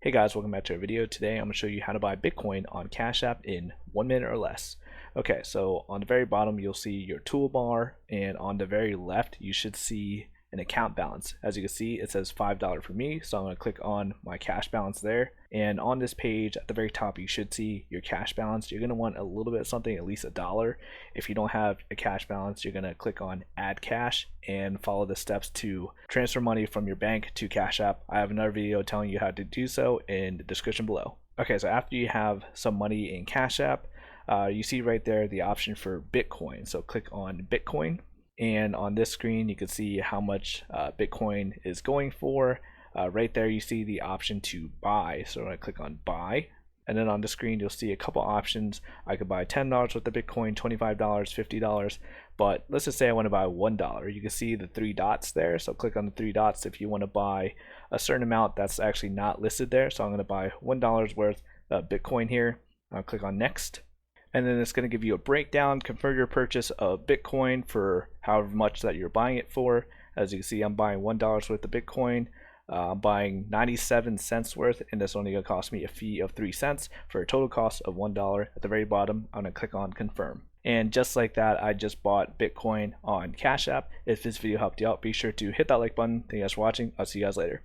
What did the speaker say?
Hey guys, welcome back to our video. Today I'm going to show you how to buy Bitcoin on Cash App in 1 minute or less. Okay, so on the very bottom you'll see your toolbar, and on the very left you should see an account balance. As you can see, it says $5 for me, so I'm going to click on my cash balance there. And on this page at the very top you should see your cash balance. You're going to want a little bit of something, at least $1. If you don't have a cash balance, you're going to click on add cash and follow the steps to transfer money from your bank to Cash App. I have another video telling you how to do so in the description below. Okay, so after you have some money in Cash App, you see right there the option for Bitcoin. So click on Bitcoin, and on this screen you can see how much Bitcoin is going for. Right there you see the option to buy, so I'm going to click on buy, and then on the screen you'll see a couple options. I could buy $10 worth of Bitcoin, $25, $50, but let's just say I want to buy $1. You can see the three dots there, so click on the three dots if you want to buy a certain amount that's actually not listed there. So I'm going to buy $1 worth of Bitcoin here. I'll click on next, and then it's going to give you a breakdown. Confirm your purchase of Bitcoin for however much that you're buying it for. As you can see, I'm buying $1 worth of Bitcoin. I'm buying 97 cents worth, and that's only going to cost me a fee of 3 cents for a total cost of $1. At the very bottom, I'm going to click on confirm. And just like that, I just bought Bitcoin on Cash App. If this video helped you out, be sure to hit that like button. Thank you guys for watching. I'll see you guys later.